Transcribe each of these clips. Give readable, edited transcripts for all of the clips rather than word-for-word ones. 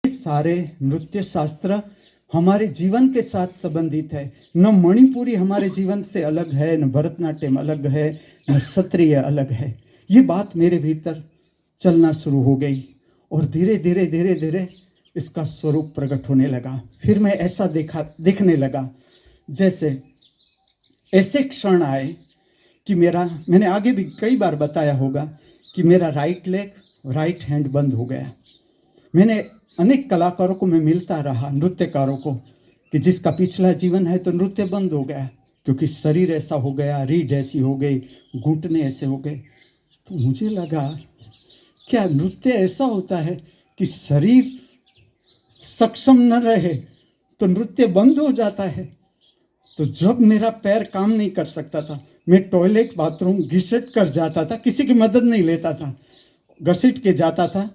सारे नृत्य शास्त्र हमारे जीवन के साथ संबंधित है। न मणिपुरी हमारे जीवन से अलग है, न भरतनाट्यम अलग है, न क्षत्रिय अलग है। ये बात मेरे भीतर चलना शुरू हो गई और धीरे धीरे धीरे धीरे इसका स्वरूप प्रकट होने लगा। फिर मैं ऐसा देखने लगा जैसे ऐसे क्षण आए कि मैंने आगे भी कई बार बताया होगा कि मेरा राइट हैंड बंद हो गया। मैंने अनेक कलाकारों को मैं मिलता रहा, नृत्यकारों को, कि जिसका पिछला जीवन है तो नृत्य बंद हो गया क्योंकि शरीर ऐसा हो गया, रीढ़ ऐसी हो गई, घुटने ऐसे हो गए। तो मुझे लगा क्या नृत्य ऐसा होता है कि शरीर सक्षम न रहे तो नृत्य बंद हो जाता है। तो जब मेरा पैर काम नहीं कर सकता था, मैं टॉयलेट बाथरूम घिसट कर जाता था, किसी की मदद नहीं लेता था, घसीट के जाता था।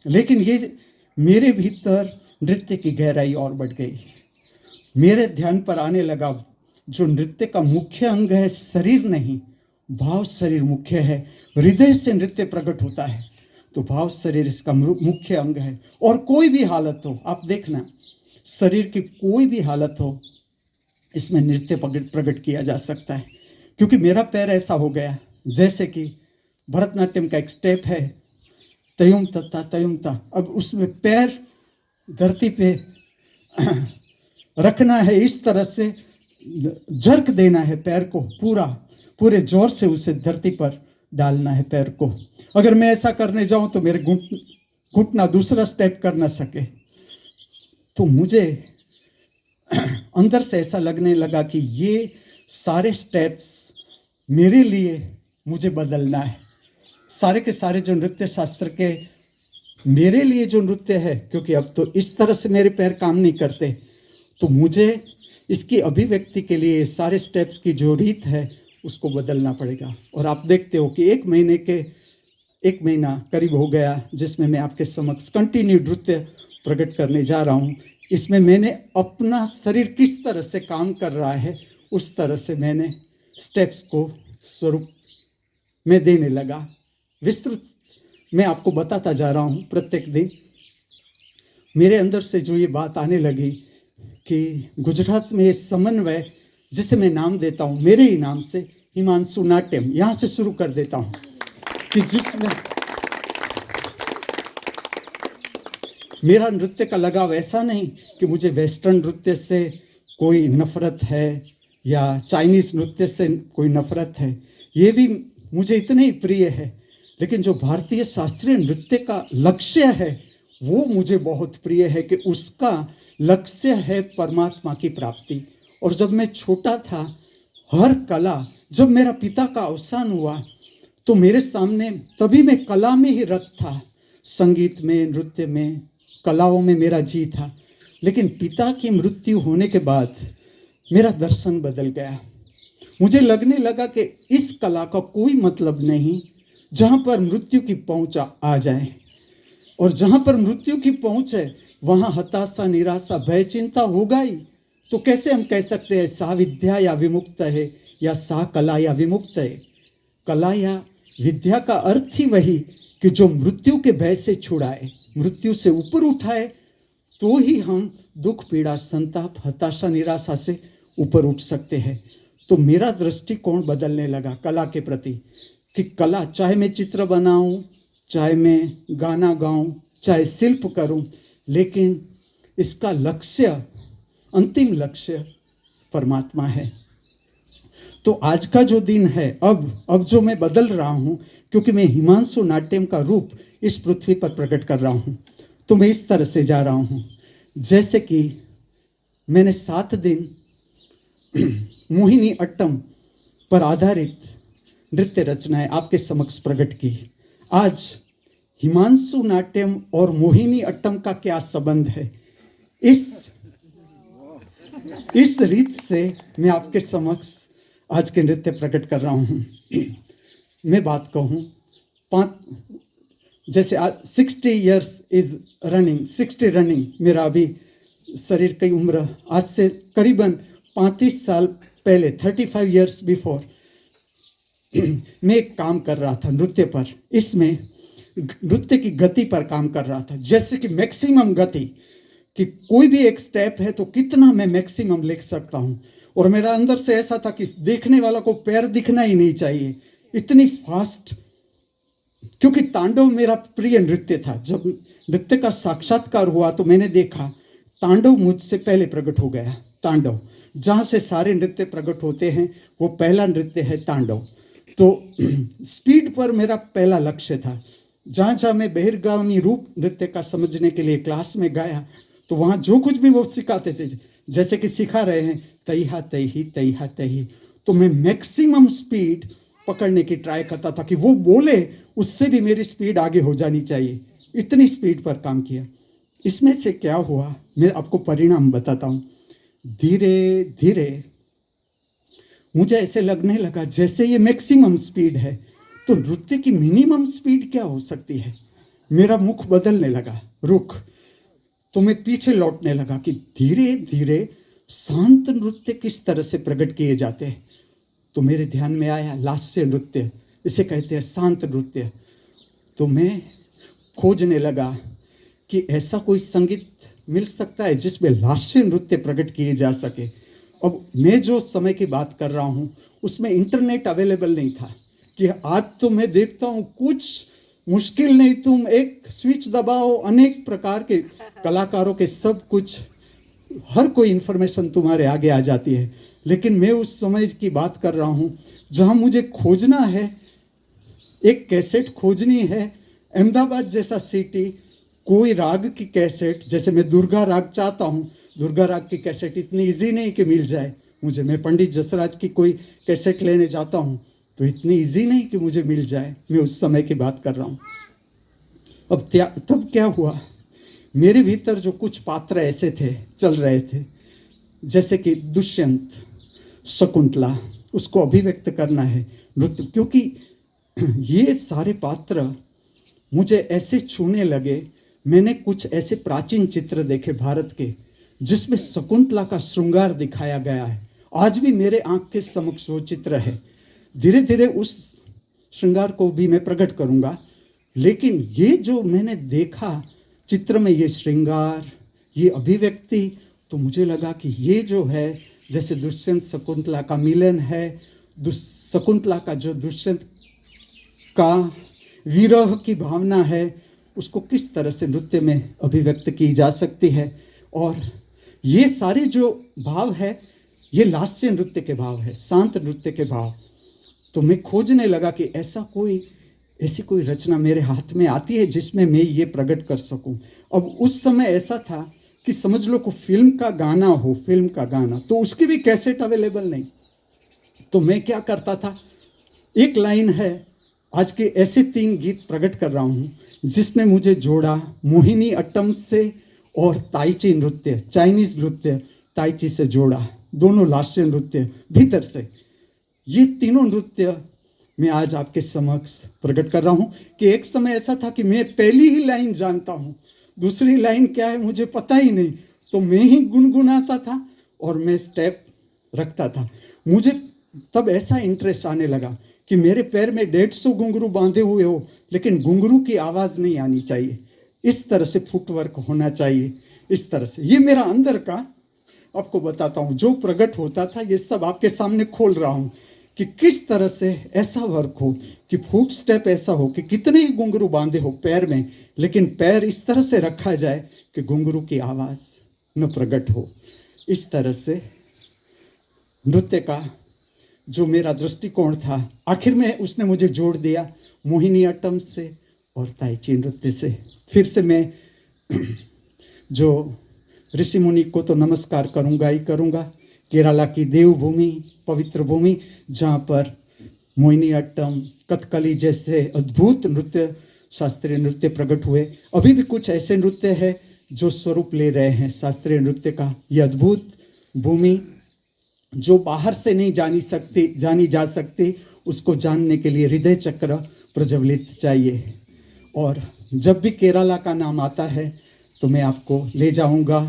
लेकिन ये मेरे भीतर नृत्य की गहराई और बढ़ गई। मेरे ध्यान पर आने लगा जो नृत्य का मुख्य अंग है शरीर नहीं, भाव शरीर मुख्य है। हृदय से नृत्य प्रकट होता है तो भाव शरीर इसका मुख्य अंग है। और कोई भी हालत हो, आप देखना, शरीर की कोई भी हालत हो, इसमें नृत्य प्रकट किया जा सकता है। क्योंकि मेरा पैर ऐसा हो गया जैसे कि भरतनाट्यम का एक स्टेप है, तयुम तत्ता तयुम ता। अब उसमें पैर धरती पे रखना है, इस तरह से झरक देना है पैर को, पूरे जोर से उसे धरती पर डालना है पैर को। अगर मैं ऐसा करने जाऊं तो मेरे घुटना दूसरा स्टेप कर ना सके। तो मुझे अंदर से ऐसा लगने लगा कि ये सारे स्टेप्स मेरे लिए मुझे बदलना है। सारे के सारे जो नृत्य शास्त्र के मेरे लिए जो नृत्य है, क्योंकि अब तो इस तरह से मेरे पैर काम नहीं करते, तो मुझे इसकी अभिव्यक्ति के लिए सारे स्टेप्स की जो रीत है उसको बदलना पड़ेगा। और आप देखते हो कि एक महीना करीब हो गया जिसमें मैं आपके समक्ष कंटिन्यू नृत्य प्रकट करने जा रहा हूँ। इसमें मैंने अपना शरीर किस तरह से काम कर रहा है उस तरह से मैंने स्टेप्स को स्वरूप में देने लगा। विस्तृत मैं आपको बताता जा रहा हूँ प्रत्येक दिन। मेरे अंदर से जो ये बात आने लगी कि गुजरात में ये समन्वय, जिसे मैं नाम देता हूँ मेरे ही नाम से, हिमांशु नाट्यम, यहाँ से शुरू कर देता हूँ, कि जिसमें मेरा नृत्य का लगाव ऐसा नहीं कि मुझे वेस्टर्न नृत्य से कोई नफरत है या चाइनीज़ नृत्य से कोई नफरत है, ये भी मुझे इतने ही प्रिय है। लेकिन जो भारतीय शास्त्रीय नृत्य का लक्ष्य है वो मुझे बहुत प्रिय है, कि उसका लक्ष्य है परमात्मा की प्राप्ति। और जब मैं छोटा था, हर कला, जब मेरा पिता का अवसान हुआ तो मेरे सामने, तभी मैं कला में ही रत था, संगीत में, नृत्य में, कलाओं में मेरा जी था। लेकिन पिता की मृत्यु होने के बाद मेरा दर्शन बदल गया। मुझे लगने लगा कि इस कला का कोई मतलब नहीं जहाँ पर मृत्यु की पहुँच आ जाए, और जहाँ पर मृत्यु की पहुँच है वहाँ हताशा, निराशा, भय, चिंता होगा ही। तो कैसे हम कह सकते हैं सा विद्या या विमुक्त है, या सा कला या विमुक्त है। कला या विद्या का अर्थ ही वही कि जो मृत्यु के भय से छुड़ाए, मृत्यु से ऊपर उठाए, तो ही हम दुख, पीड़ा, संताप, हताशा, निराशा से ऊपर उठ सकते हैं। तो मेरा दृष्टिकोण बदलने लगा कला के प्रति, कि कला, चाहे मैं चित्र बनाऊं, चाहे मैं गाना गाऊं, चाहे शिल्प करूं, लेकिन इसका लक्ष्य, अंतिम लक्ष्य परमात्मा है। तो आज का जो दिन है, अब जो मैं बदल रहा हूँ, क्योंकि मैं हिमांशु नाट्यम का रूप इस पृथ्वी पर प्रकट कर रहा हूँ, तो मैं इस तरह से जा रहा हूँ जैसे कि मैंने 7 दिन मोहिनी अट्टम पर आधारित नृत्य रचनाएं आपके समक्ष प्रकट की। आज हिमांशु नाट्यम और मोहिनी अट्टम का क्या संबंध है, इस रीत से मैं आपके समक्ष आज के नृत्य प्रकट कर रहा हूँ। मैं बात कहूँ, जैसे 60 इयर्स इज रनिंग, 60 रनिंग, मेरा अभी शरीर की उम्र आज से करीबन 35 साल पहले, 35 इयर्स बिफोर, मैं एक काम कर रहा था नृत्य पर। इसमें नृत्य की गति पर काम कर रहा था, जैसे कि मैक्सिमम गति, कि कोई भी एक स्टेप है तो कितना मैं मैक्सिमम लिख सकता हूँ। और मेरा अंदर से ऐसा था कि देखने वाला को पैर दिखना ही नहीं चाहिए, इतनी फास्ट, क्योंकि तांडव मेरा प्रिय नृत्य था। जब नृत्य का साक्षात्कार हुआ तो मैंने देखा तांडव मुझसे पहले प्रकट हो गया। तांडव, जहाँ से सारे नृत्य प्रकट होते हैं, वो पहला नृत्य है तांडव। तो स्पीड पर मेरा पहला लक्ष्य था। जहाँ जहाँ मैं बहिर्गामी रूप नृत्य का समझने के लिए क्लास में गया, तो वहाँ जो कुछ भी वो सिखाते थे, जैसे कि सिखा रहे हैं तैहा तैही तैहा तैही, तो मैं मैक्सिमम स्पीड पकड़ने की ट्राई करता था कि वो बोले उससे भी मेरी स्पीड आगे हो जानी चाहिए। इतनी स्पीड पर काम किया। इसमें से क्या हुआ, मैं आपको परिणाम बताता हूँ। धीरे धीरे मुझे ऐसे लगने लगा जैसे ये मैक्सिमम स्पीड है, तो नृत्य की मिनिमम स्पीड क्या हो सकती है। मेरा मुख बदलने लगा, रुख। तो मैं पीछे लौटने लगा कि धीरे धीरे शांत नृत्य किस तरह से प्रकट किए जाते हैं। तो मेरे ध्यान में आया लास्य नृत्य, इसे कहते हैं शांत नृत्य। तो मैं खोजने लगा कि ऐसा कोई संगीत मिल सकता है जिसमें लास्य नृत्य प्रकट किए जा सके। अब मैं जो समय की बात कर रहा हूँ उसमें इंटरनेट अवेलेबल नहीं था, कि आज तो मैं देखता हूँ कुछ मुश्किल नहीं, तुम एक स्विच दबाओ, अनेक प्रकार के कलाकारों के सब कुछ, हर कोई इंफॉर्मेशन तुम्हारे आगे आ जाती है। लेकिन मैं उस समय की बात कर रहा हूँ जहाँ मुझे खोजना है, एक कैसेट खोजनी है, अहमदाबाद जैसा सिटी, कोई राग की कैसेट, जैसे मैं दुर्गा राग चाहता हूँ, दुर्गा राग की कैसेट इतनी इजी नहीं कि मिल जाए मुझे। मैं पंडित जसराज की कोई कैसेट लेने जाता हूँ तो इतनी इजी नहीं कि मुझे मिल जाए। मैं उस समय की बात कर रहा हूँ। अब तब क्या हुआ, मेरे भीतर जो कुछ पात्र ऐसे थे, चल रहे थे, जैसे कि दुष्यंत, शकुंतला, उसको अभिव्यक्त करना है नृत्य, क्योंकि ये सारे पात्र मुझे ऐसे छूने लगे। मैंने कुछ ऐसे प्राचीन चित्र देखे भारत के जिसमें शकुंतला का श्रृंगार दिखाया गया है। आज भी मेरे आंख के समक्ष वो चित्र है। धीरे धीरे उस श्रृंगार को भी मैं प्रकट करूंगा, लेकिन ये जो मैंने देखा चित्र में, ये श्रृंगार, ये अभिव्यक्ति, तो मुझे लगा कि ये जो है जैसे दुष्यंत शकुंतला का मिलन है, शकुंतला का जो दुष्यंत का विरह की भावना है, उसको किस तरह से नृत्य में अभिव्यक्त की जा सकती है। और ये सारे जो भाव है, ये लास्य नृत्य के भाव है, शांत नृत्य के भाव। तो मैं खोजने लगा कि ऐसी कोई रचना मेरे हाथ में आती है जिसमें मैं ये प्रकट कर सकूं। अब उस समय ऐसा था कि समझ लो को फिल्म का गाना हो, फिल्म का गाना, तो उसकी भी कैसेट अवेलेबल नहीं। तो मैं क्या करता था, एक लाइन है, आज के ऐसे 3 गीत प्रकट कर रहा हूँ जिसने मुझे जोड़ा मोहिनी अट्टम से और ताइची नृत्य, चाइनीज नृत्य ताइची से जोड़ा, दोनों लास्य नृत्य भीतर से। ये तीनों नृत्य मैं आज आपके समक्ष प्रकट कर रहा हूँ कि एक समय ऐसा था कि मैं पहली ही लाइन जानता हूँ, दूसरी लाइन क्या है मुझे पता ही नहीं, तो मैं ही गुनगुनाता था और मैं स्टेप रखता था। मुझे तब ऐसा इंटरेस्ट आने लगा कि मेरे पैर में 150 घुंघरू बांधे हुए हो, लेकिन घुंघरू की आवाज़ नहीं आनी चाहिए, इस तरह से फुटवर्क होना चाहिए, इस तरह से। ये मेरा अंदर का आपको बताता हूँ जो प्रकट होता था, ये सब आपके सामने खोल रहा हूँ कि किस तरह से ऐसा वर्क हो कि फुट स्टेप ऐसा हो कि कितने ही घुंघरू बांधे हो पैर में, लेकिन पैर इस तरह से रखा जाए कि घुंघरू की आवाज़ न प्रकट हो। इस तरह से नृत्य का जो मेरा दृष्टिकोण था, आखिर में उसने मुझे जोड़ दिया मोहिनी अट्टम से और ताइची नृत्य से। फिर से मैं जो ऋषि मुनि को तो नमस्कार करूँगा ही करूँगा, केरला की देवभूमि, पवित्र भूमि, जहाँ पर मोहिनी अट्टम, कथकली जैसे अद्भुत नृत्य, शास्त्रीय नृत्य प्रकट हुए। अभी भी कुछ ऐसे नृत्य हैं जो स्वरूप ले रहे हैं शास्त्रीय नृत्य का। ये अद्भुत भूमि जो बाहर से नहीं जानी जा सकती, उसको जानने के लिए हृदय चक्र प्रज्वलित चाहिए। और जब भी केरला का नाम आता है तो मैं आपको ले जाऊंगा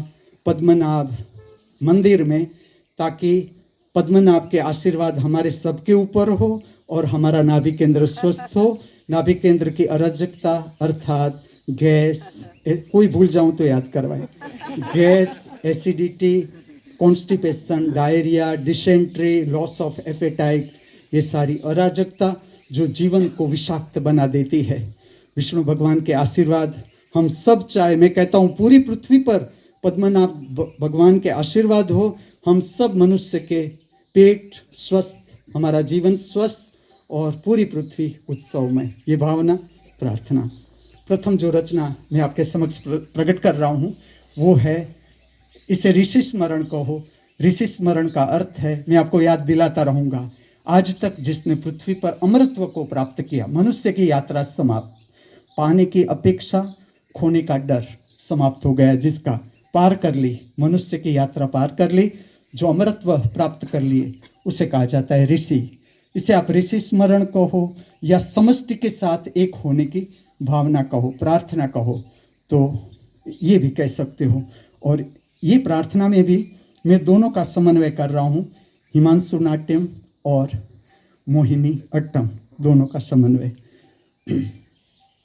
पद्मनाभ मंदिर में, ताकि पद्मनाभ के आशीर्वाद हमारे सबके ऊपर हो और हमारा नाभि केंद्र स्वस्थ हो, नाभि केंद्र की अराजकता अर्थात गैस, कोई भूल जाऊं तो याद करवाए, gas, acidity, constipation, diarrhoea, dysentery, loss of appetite, ये सारी अराजकता जो जीवन को विषाक्त बना देती है। विष्णु भगवान के आशीर्वाद हम सब चाहे, मैं कहता हूँ पूरी पृथ्वी पर पद्मनाभ भगवान के आशीर्वाद हो, हम सब मनुष्य के पेट स्वस्थ, हमारा जीवन स्वस्थ और पूरी पृथ्वी उत्सवमय। ये भावना प्रार्थना। प्रथम जो रचना मैं आपके समक्ष प्रकट कर रहा हूँ वो है, इसे ऋषि स्मरण कहो। ऋषि स्मरण का अर्थ है, मैं आपको याद दिलाता रहूँगा, आज तक जिसने पृथ्वी पर अमरत्व को प्राप्त किया, मनुष्य की यात्रा समाप्त, पाने की अपेक्षा खोने का डर समाप्त हो गया, जिसका पार कर ली, मनुष्य की यात्रा पार कर ली, जो अमरत्व प्राप्त कर लिए, उसे कहा जाता है ऋषि। इसे आप ऋषि स्मरण कहो या समष्टि के साथ एक होने की भावना कहो, प्रार्थना कहो, तो ये भी कह सकते हो। और ये प्रार्थना में भी मैं दोनों का समन्वय कर रहा हूँ, हिमांशु नाट्यम और मोहिनी अट्टम, दोनों का समन्वय।